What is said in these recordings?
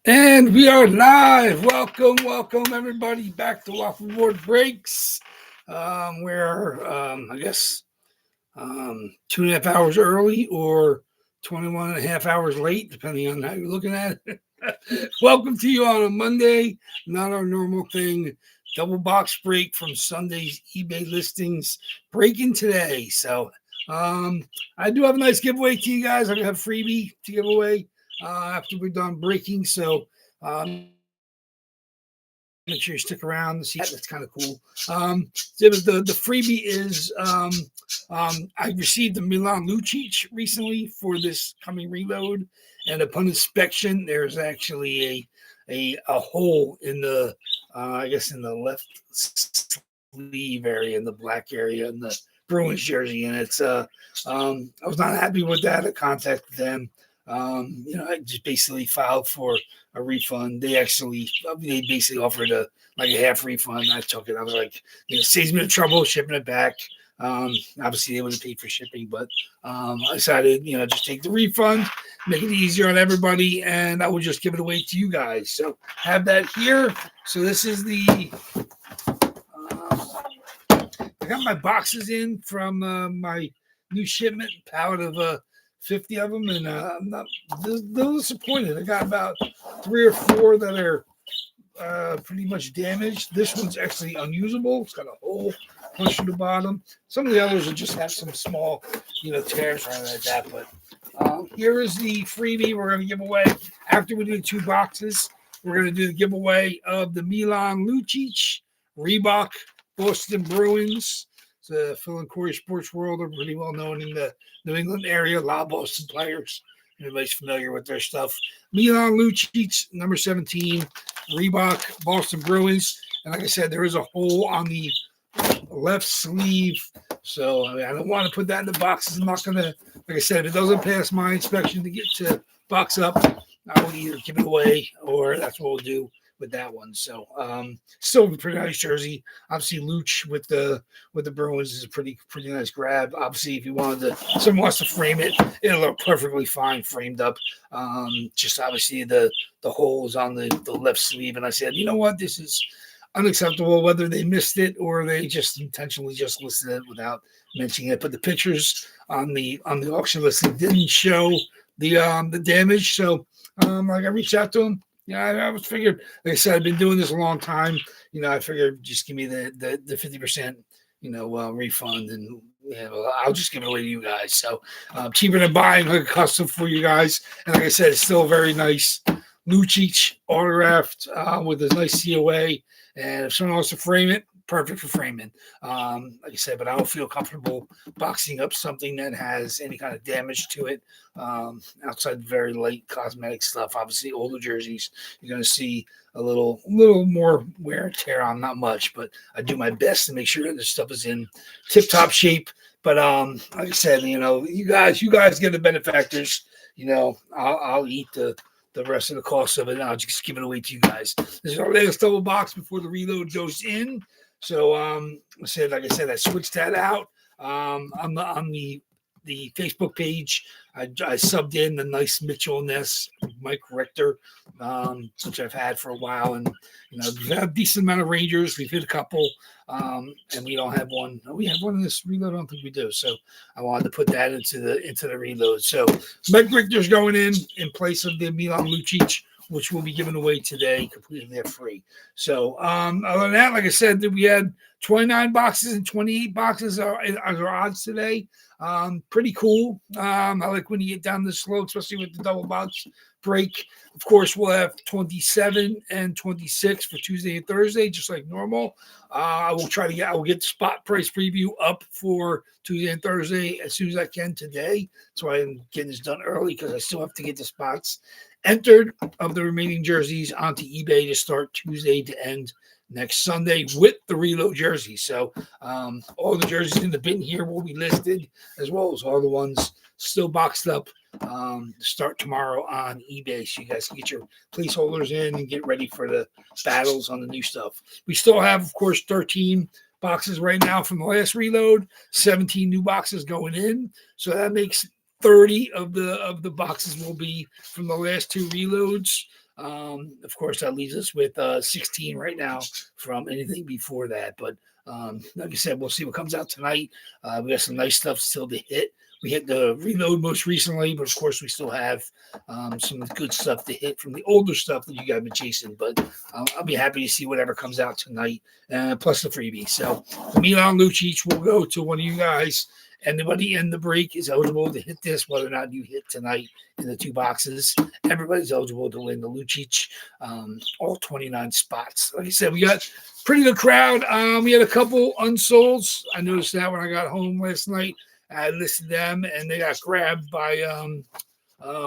And we are live. Welcome, everybody, back to WAFFLEBOARD Breaks. We're, I guess, 2.5 hours early or 21.5 hours late, depending on how you're looking at it. Welcome to you on a Monday, not our normal thing. Double box break from Sunday's eBay listings, breaking today. So, I do have a nice giveaway to you guys. I have a freebie to give away after we're done breaking. So make sure you stick around to see that. That's kind of cool. The freebie is I received the Milan Lucic recently for this coming reload, and upon inspection, there's actually a hole in the I guess in the left sleeve area, in the black area, in the Bruins jersey, and it's I was not happy with that. I contacted them. I just basically filed for a refund. They basically offered a half refund. I took it. I was like, saves me the trouble shipping it back. Obviously they would have paid for shipping, but I decided, just take the refund, make it easier on everybody, and I will just give it away to you guys. So have that here. So this is the I got my boxes in from my new shipment, pallet of 50 of them, and I'm not disappointed. I got about 3 or 4 that are pretty much damaged. This one's actually unusable. It's got a hole punched through the bottom. Some of the others will just have some small, tears around like that. But here is the freebie we're going to give away. After we do 2 boxes, we're going to do the giveaway of the Milan Lucic Reebok Boston Bruins. Phil and Corey Sports World are pretty well known in the New England area. A lot of Boston players. Everybody's familiar with their stuff. Milan Lucic, number 17, Reebok Boston Bruins. And like I said, there is a hole on the left sleeve. So I don't want to put that in the boxes. I'm not going to, like I said, if it doesn't pass my inspection to get to box up, I will either give it away or that's what we'll do with that one. So still a pretty nice jersey. Obviously Luch with the Bruins is a pretty nice grab. Obviously if someone wants to frame it, it'll look perfectly fine framed up. Just obviously the holes on the left sleeve, and I said, you know what, this is unacceptable, whether they missed it or they just intentionally just listed it without mentioning it. But the pictures on the auction listing didn't show the damage. So I reached out to them. I was figured, like I said, I've been doing this a long time. I figured just give me the 50%, refund, and I'll just give it away to you guys. So cheaper than buying a custom for you guys. And like I said, it's still very nice. Lucic autographed with a nice COA. And if someone wants to frame it, perfect for framing. Like I said, but I don't feel comfortable boxing up something that has any kind of damage to it. Outside very light cosmetic stuff. Obviously, older jerseys, you're going to see a little more wear and tear on, not much, but I do my best to make sure that this stuff is in tip-top shape. But like I said, you guys get the benefactors. I'll eat the rest of the cost of it, and I'll just give it away to you guys. This is our latest double box before the reload goes in. So like I said, I switched that out on the Facebook page. I subbed in the nice Mitchell Ness Mike Richter, which I've had for a while, and we've had a decent amount of Rangers. We've hit a couple, and we don't have one. We have one in this reload. I don't think we do. So I wanted to put that into the reload. So Mike Richter's going in place of the Milan Lucic, which will be given away today, completely free. So other than that, like I said, we had 29 boxes and 28 boxes are our odds today. Pretty cool. I like when you get down this slow, especially with the double box break. Of course, we'll have 27 and 26 for Tuesday and Thursday, just like normal. I will get the spot price preview up for Tuesday and Thursday as soon as I can today. That's why I'm getting this done early, because I still have to get the spots entered of the remaining jerseys onto eBay to start Tuesday to end next Sunday with the reload jersey. So all the jerseys in the bin here will be listed, as well as all the ones still boxed up start tomorrow on eBay, so you guys can get your placeholders in and get ready for the battles on the new stuff. We still have, of course, 13 boxes right now from the last reload, 17 new boxes going in, so that makes 30 of the boxes will be from the last 2 reloads. Of course, that leaves us with 16 right now from anything before that. But like I said, we'll see what comes out tonight. We got some nice stuff still to hit. We hit the reload most recently, but of course, we still have some good stuff to hit from the older stuff that you guys have been chasing. But I'll be happy to see whatever comes out tonight, plus the freebie. So, Milan Lucic will go to one of you guys. Anybody in the break is eligible to hit this, whether or not you hit tonight in the 2 boxes. Everybody's eligible to win the Lucic, all 29 spots. Like I said, we got pretty good crowd. We had a couple unsolds. I noticed that when I got home last night. I listed them, and they got grabbed by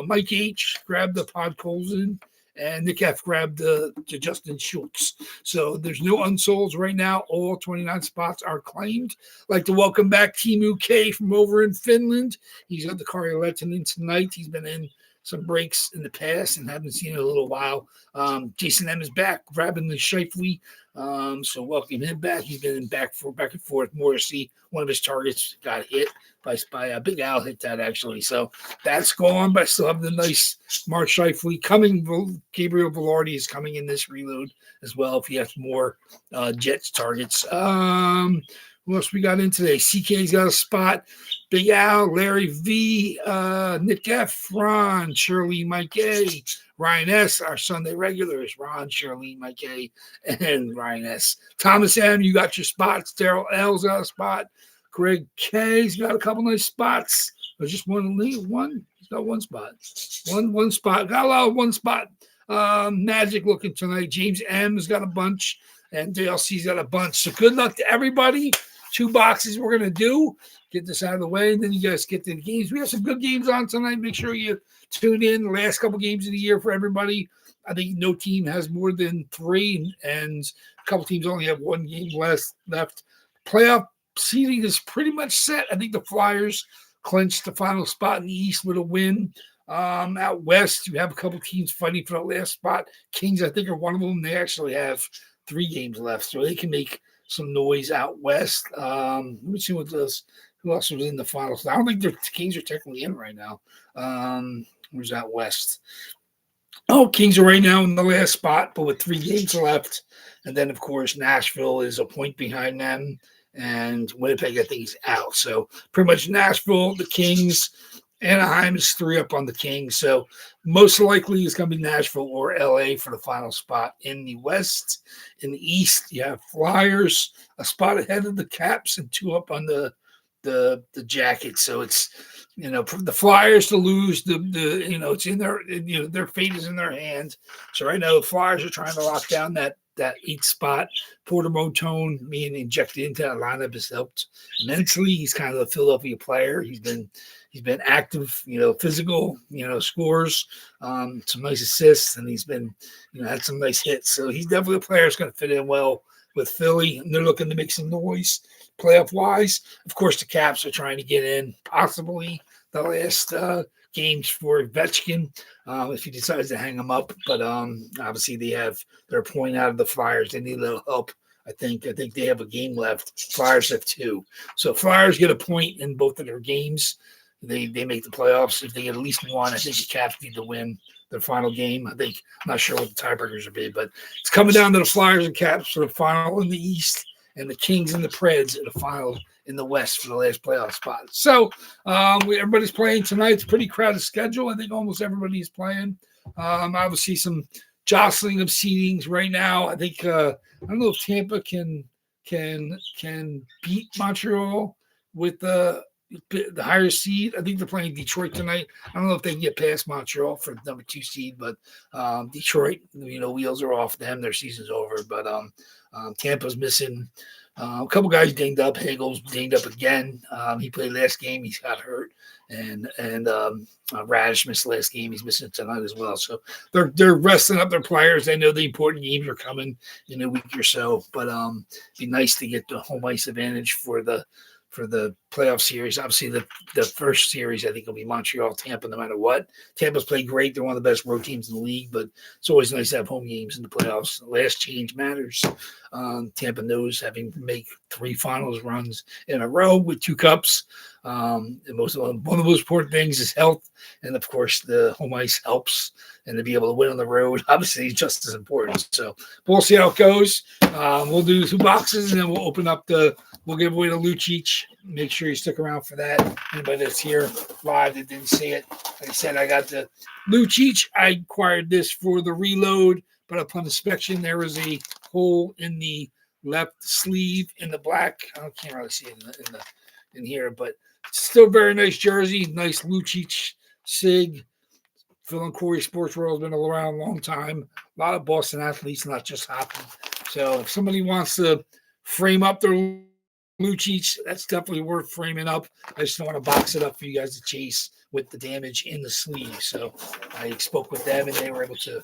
Mike H. Grabbed the Pod Colson, and Nick F. grabbed the Justin Schultz. So there's no unsolds right now. All 29 spots are claimed. I'd like to welcome back Timu K from over in Finland. He's got the Karjalainen tonight. He's been in some breaks in the past and haven't seen it in a little while. Jason M is back, grabbing the Shifley. So welcome him back. He's been back and forth. Morrissey, one of his targets, got hit by a Big Al, hit that actually. So that's gone, but I still have the nice Mark Shifley coming. Gabriel Velarde is coming in this reload as well if he has more Jets targets. Who else we got in today? CK's got a spot. Big Al, Larry V, Nick F, Ron, Shirley, Mike A, Ryan S, our Sunday regulars, Ron, Shirley, Mike A, and Ryan S. Thomas M, you got your spots. Daryl L's got a spot. Greg K's got a couple nice spots. There's just one. He's got one spot. One spot. Got a lot of one spot. Magic looking tonight. James M has got a bunch, and DLC's got a bunch. So good luck to everybody. 2 boxes we're going to do. Get this out of the way, and then you guys get to the games. We have some good games on tonight. Make sure you tune in. The last couple games of the year for everybody. I think no team has more than 3, and a couple teams only have 1 game left. Playoff seeding is pretty much set. I think the Flyers clinched the final spot in the East with a win. Out West, you have a couple teams fighting for the last spot. Kings, I think, are one of them. They actually have 3 games left, so they can make some noise out West. Let me see who else was in the finals. I don't think the Kings are technically in right now. Who's out West? Oh, Kings are right now in the last spot, but with 3 games left. And then, of course, Nashville is a point behind them. And Winnipeg, I think, is out. So pretty much Nashville, the Kings, Anaheim is 3 up on the Kings. So most likely it's going to be Nashville or LA for the final spot in the West. In the East, you have Flyers, a spot ahead of the Caps, and 2 up on the Jackets. So it's, the Flyers to lose, it's in their fate is in their hands. So right now the Flyers are trying to lock down that 8th spot. Porter Motone being injected into that lineup has helped immensely. He's kind of a Philadelphia player. He's been active, physical, scores, some nice assists, and he's been, had some nice hits. So he's definitely a player that's going to fit in well with Philly, and they're looking to make some noise playoff-wise. Of course, the Caps are trying to get in, possibly the last games for Ovechkin if he decides to hang them up. But obviously they're point out of the Flyers. They need a little help. I think they have a game left. Flyers have 2. So Flyers get a point in both of their games. They make the playoffs. If they get at least 1, I think the Caps need to win their final game. I'm not sure what the tiebreakers will be, but it's coming down to the Flyers and Caps for the final in the East, and the Kings and the Preds in the final in the West for the last playoff spot. So everybody's playing tonight. It's a pretty crowded schedule. I think almost everybody is playing. Obviously some jostling of seedings right now. I think I don't know if Tampa can beat Montreal with the higher seed. I think they're playing Detroit tonight. I don't know if they can get past Montreal for the number 2 seed, but Detroit, wheels are off them. Their season's over. But Tampa's missing a couple guys dinged up. Hagel's dinged up again. He played last game. He's got hurt. And Radish missed last game. He's missing tonight as well. So they're resting up their players. They know the important games are coming in a week or so. But it'd be nice to get the home ice advantage for the for the playoff series. Obviously, the first series, I think, will be Montreal, Tampa, no matter what. Tampa's played great. They're one of the best road teams in the league, but it's always nice to have home games in the playoffs. The last change matters. Tampa knows having to make 3 finals runs in a row with 2 cups. And one of the most important things is health. And, of course, the home ice helps. And to be able to win on the road, obviously, is just as important. So we'll see how it goes. We'll do 2 boxes, and then we'll open up we'll give away the Lucic. Make sure you stick around for that. Anybody that's here live that didn't see it. Like I said, I got the Lucic. I acquired this for the reload, but upon inspection, there was a hole in the left sleeve in the black. I can't really see it in here, but still very nice jersey. Nice Lucic sig. Phil and Corey Sports World has been around a long time. A lot of Boston athletes, not just hockey. So if somebody wants to frame up their Lucic, that's definitely worth framing up. I just don't want to box it up for you guys to chase with the damage in the sleeve. So I spoke with them, and they were able to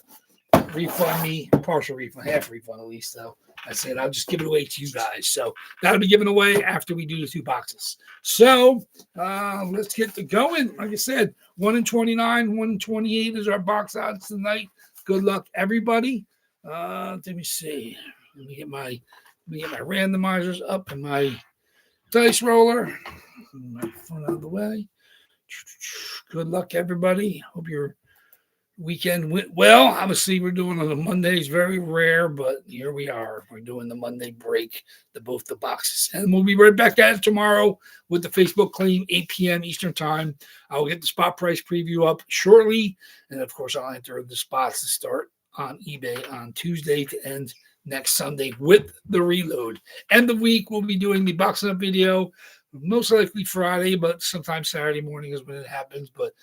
refund me, partial refund, half refund at least. So I said, I'll just give it away to you guys. So that'll be given away after we do the 2 boxes. So let's get to going. Like I said, 1 in 29, 1 in 28 is our box odds tonight. Good luck, everybody. Let me see. Let me get my randomizers up and my dice roller. My phone out of the way. Good luck, everybody. Hope your weekend went well. Obviously, we're doing on the Mondays, very rare, but here we are. We're doing the Monday break, both the boxes. And we'll be right back at it tomorrow with the Facebook claim, 8 p.m. Eastern time. I will get the spot price preview up shortly. And, of course, I'll enter the spots to start on eBay on Tuesday to end next Sunday with the reload. End of week, we'll be doing the boxing up video, most likely Friday, but sometimes Saturday morning is when it happens. But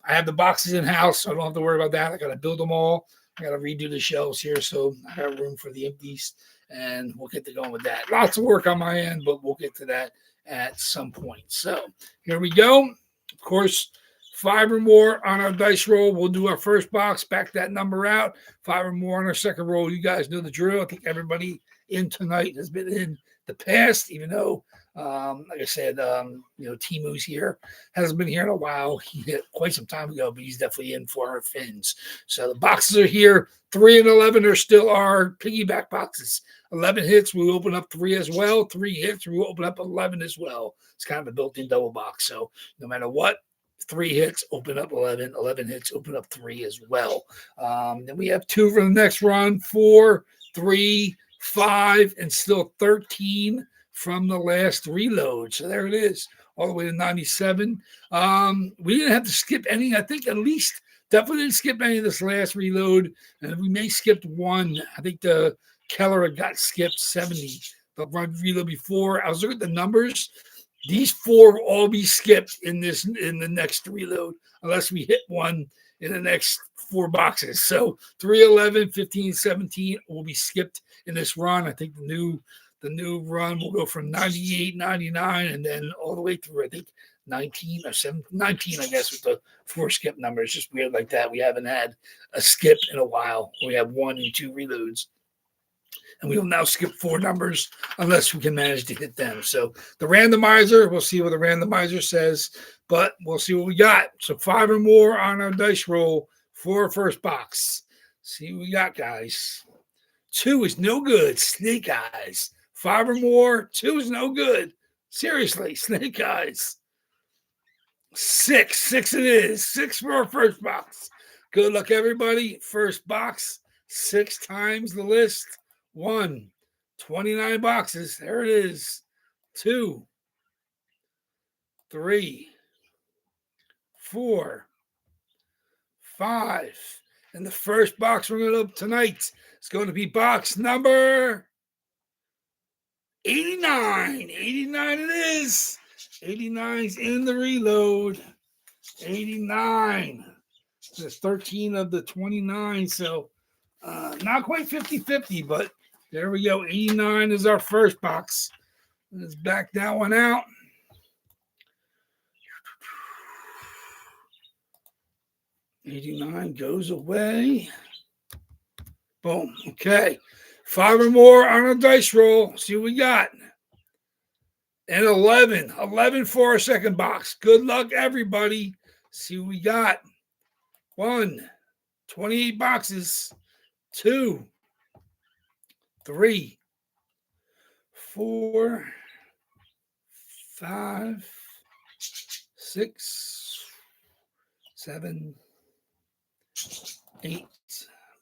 I have the boxes in-house, so I don't have to worry about that. I got to build them all. I got to redo the shelves here, so I have room for the empties, and we'll get to going with that. Lots of work on my end, but we'll get to that at some point. So here we go. Of course, 5 or more on our dice roll. We'll do our first box, back that number out. 5 or more on our second roll. You guys know the drill. I think everybody in tonight has been in the past, even though, like I said, Timu's here. Hasn't been here in a while. He hit quite some time ago, but he's definitely in for our fins. So the boxes are here. 3 and 11 are still our piggyback boxes. 11 hits, we open up 3 as well. 3 hits, we open up 11 as well. It's kind of a built-in double box. So no matter what, 3 hits, open up 11. 11 hits, open up 3 as well. Then we have 2 for the next run, 4, 3, 5, and still 13 from the last reload. So there it is, all the way to 97. We didn't have to skip any. I think at least definitely didn't skip any of this last reload. And we may skip 1. I think the Keller got skipped 70. The run reload before. I was looking at the numbers. These 4 will all be skipped in the next reload, unless we hit 1 in the next 4 boxes. So 3, 11, 15, 17 will be skipped in this run. I think the new run will go from 98, 99, and then all the way through, I think, 19 or 19, I guess, with the 4 skip numbers. Just weird like that. We haven't had a skip in a while. We have 1 and 2 reloads. And we will now skip 4 numbers unless we can manage to hit them. So the randomizer, we'll see what the randomizer says, but we'll see what we got. So 5 or more on our dice roll for our first box. See what we got, guys. 2 is no good. Snake eyes. 5 or more. 2 is no good. Seriously, snake eyes. 6. 6 it is. 6 for our first box. Good luck, everybody. First box. 6 times the list. 1, 29 boxes. There it is. 2, 3, 4, 5. And the first box we're going to open tonight is going to be box number 89. 89 it is. 89's in the reload. 89. There's 13 of the 29, so not quite 50-50, but there we go. 89 is our first box. Let's back that one out. $89 goes away. Boom. Okay. 5 or more on a dice roll. See what we got. and 11. 11 for our second box. Good luck, everybody. See what we got. 1, 28 boxes. 2, 3, 4, 5, 6, 7, 8.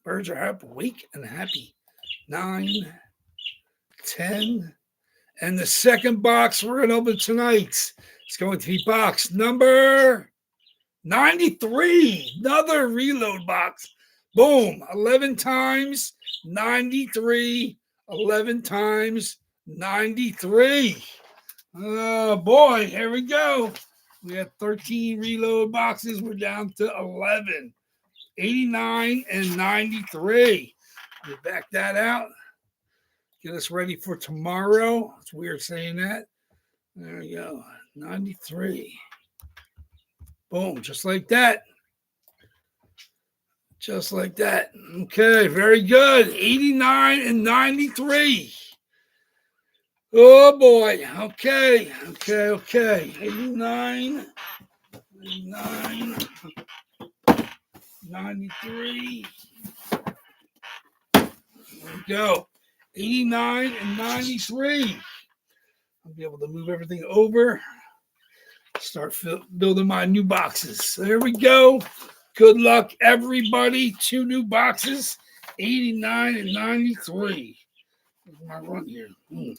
Birds are up, awake and happy. 9, 10. And the second box we're going to open tonight is going to be box number 93. Another reload box. Boom. 11 times 93. 11 times 93. Oh, boy. Here we go. We had 13 reload boxes. We're down to 11. 89 and 93. We back that out. Get us ready for tomorrow. It's weird saying that. There we go. 93. Boom. Just like that. Just like that. Okay. Very good. 89 and 93. Oh, boy. Okay. 89. 93. There we go. 89 and 93. I'll be able to move everything over. Start building my new boxes. There we go. Good luck, everybody. 2 new boxes. 89 and 93. Where's my run here? 1,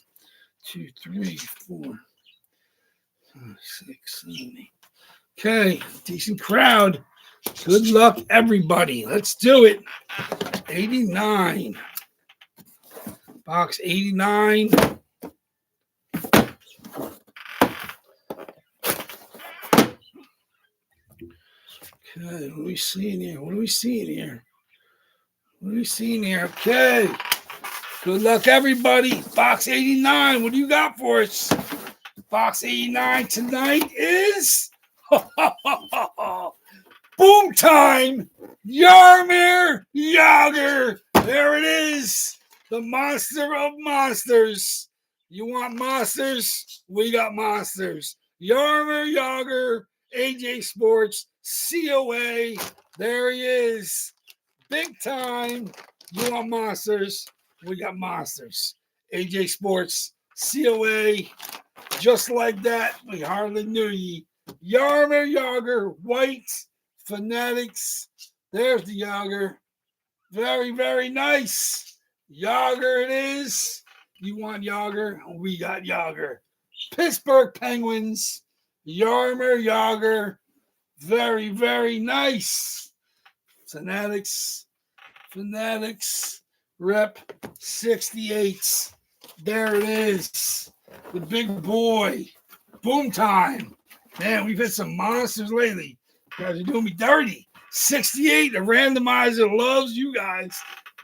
2, 3, 4, 5, 6, 7, 8. Okay. Decent crowd. Good luck, everybody. Let's do it. 89. Box 89. Okay, what are we seeing here? Okay. Good luck, everybody. Box 89. What do you got for us? Box 89 tonight is boom time. Jaromir Jagr. There it is. The monster of monsters. You want monsters? We got monsters. Jaromir Jagr, AJ Sports, COA. There he is. Big time. You want monsters? We got monsters. AJ Sports, COA. Just like that. We hardly knew ye. Jaromir Jagr, white, Fanatics. There's the Jagr. Very, very nice. Jagr it is. You want Jagr? We got Jagr. Pittsburgh Penguins. Jaromir Jagr. Very, very nice. Fanatics. Rep 68. There it is. The big boy. Boom time. Man, we've had some monsters lately. You guys are doing me dirty. 68. The randomizer loves you guys.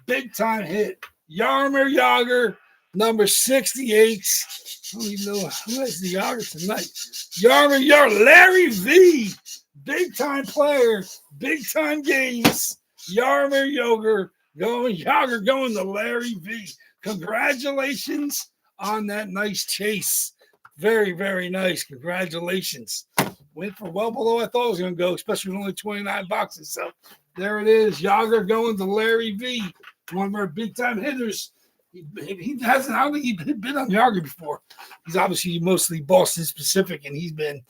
Big time hit. Jaromir Jagr, number 68. I don't even know who has the Jagr tonight. Jaromir Jagr, Larry V. Big time player. Big time games. Jaromir Jagr going to Larry V. Congratulations on that nice chase. Very, very nice. Congratulations. Went for well below I thought it was going to go, especially with only 29 boxes. So there it is. Jagr going to Larry V. One of our big-time hitters. He hasn't, I don't think he's been on Jagr before. He's obviously mostly Boston specific, and he's been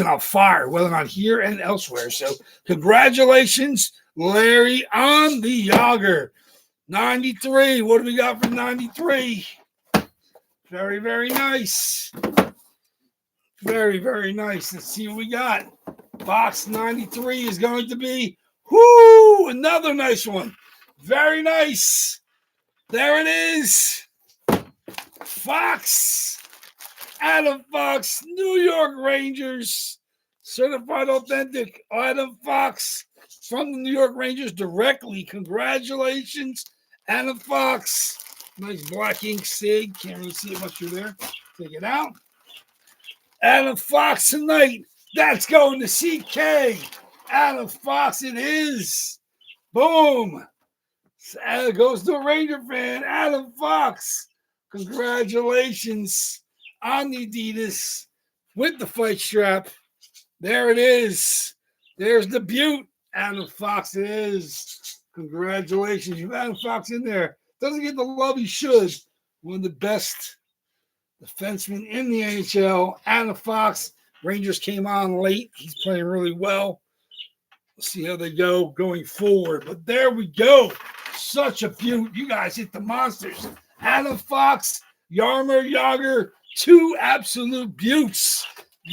on fire, whether or not here and elsewhere. So congratulations, Larry, on the Jagr. 93. What do we got for 93? Very, very nice. Very, very nice. Let's see what we got. Box 93 is going to be, another nice one. Very nice. There it is. Fox. Adam Fox, New York Rangers. Certified authentic Adam Fox from the New York Rangers directly. Congratulations, Adam Fox. Nice black ink sig. Can't really see it much through there. Take it out. Adam Fox tonight. That's going to CK. Adam Fox it is. Boom. Goes to a Ranger fan. Adam Fox. Congratulations on the Adidas with the fight strap. There it is. There's the Butte. Adam Fox it is. Congratulations. You've Adam Fox in there. Doesn't get the love he should. One of the best defensemen in the NHL. Adam Fox. Rangers came on late. He's playing really well. We'll see how they go going forward. But there we go. Such a Butte. You guys hit the monsters. Adam Fox, Jaromir Jagr, two absolute Buttes.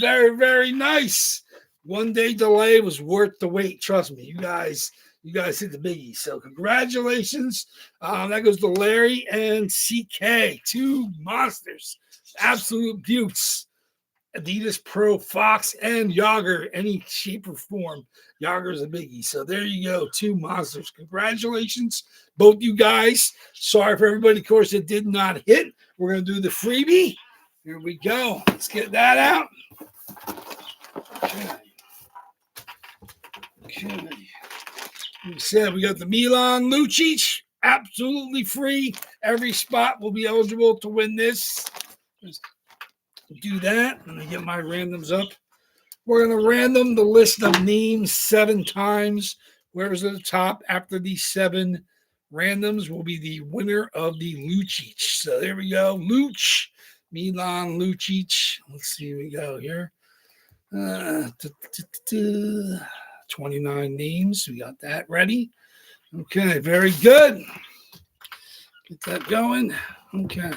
Very, very nice. 1 day delay was worth the wait. Trust me, you guys hit the biggie. So congratulations. That goes to Larry and CK. Two monsters. Absolute Buttes. Adidas Pro, Fox, and Jagr, any shape or form. Jagr is a biggie. So there you go. Two monsters. Congratulations, both you guys. Sorry for everybody, of course, that did not hit. We're going to do the freebie. Here we go. Let's get that out. Okay. We said we got the Milan Lucic. Absolutely free. Every spot will be eligible to win this. Let's do that. Let me get my randoms up. We're going to random the list of names 7 times. Whoever's at the top after these 7 randoms will be the winner of the Lucic. So there we go. Luch, Milan Lucic. Let's see what we go here. 29 names. We got that ready. Okay, very good. Get that going. Okay.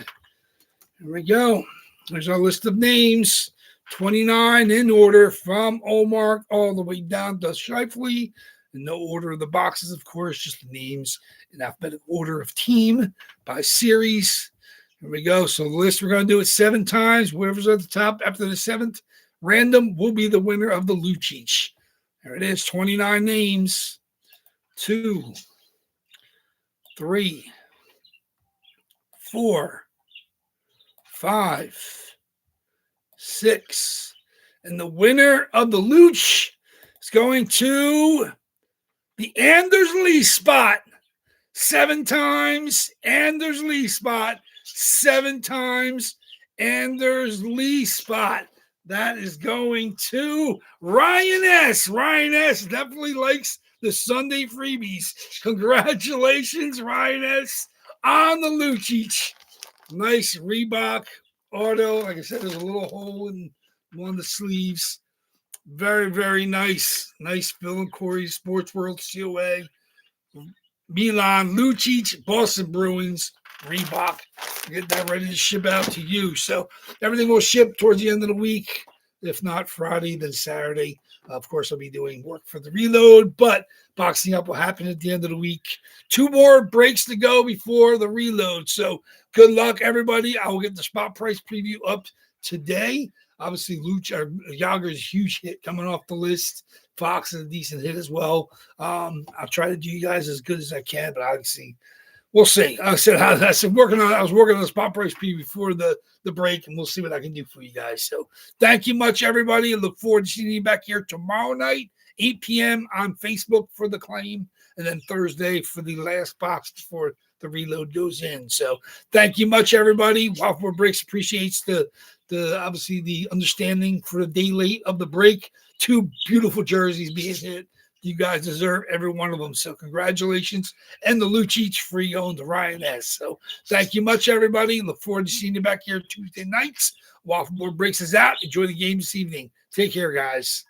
Here we go. There's our list of names. 29 in order from Omar all the way down to Shifley. In no order of the boxes, of course, just the names in alphabetical order of team by series. Here we go. So the list, we're going to do it 7 times. Whoever's at the top after the 7th random will be the winner of the Lucic. There it is, 29 names. 2, 3, 4, 5, 6. And the winner of the Luch is going to the Anders Lee spot. 7 times. Anders Lee spot. 7 times. Anders Lee spot. That is going to Ryan S. Ryan S. definitely likes the Sunday freebies. Congratulations, Ryan S. on the Lucic. Nice Reebok auto. Like I said, there's a little hole in one of the sleeves. Very, very nice. Nice Phil and Corey Sports World COA. Milan Lucic, Boston Bruins, Reebok. Get that ready to ship out to you. So everything will ship towards the end of the week. If not Friday, then Saturday. Of course, I'll be doing work for the reload, but boxing up will happen at the end of the week. 2 more breaks to go before the reload. So good luck, everybody. I will get the spot price preview up today. Obviously, Jagr is a huge hit coming off the list. Fox is a decent hit as well. I'll try to do you guys as good as I can, but obviously, we'll see. I was working on the spot price preview before the break, and we'll see what I can do for you guys. So thank you much, everybody. I look forward to seeing you back here tomorrow night, 8 p.m. on Facebook for the claim, and then Thursday for the last box before the reload goes in. So thank you much, everybody. WAFFLEBOARD Breaks appreciates the obviously the understanding for the day late of the break. 2 beautiful jerseys being hit. You guys deserve every one of them. So congratulations. And the Lucic free owned Ryan S. So thank you much, everybody. Look forward to seeing you back here Tuesday nights. WAFFLEBOARD Breaks is out. Enjoy the game this evening. Take care, guys.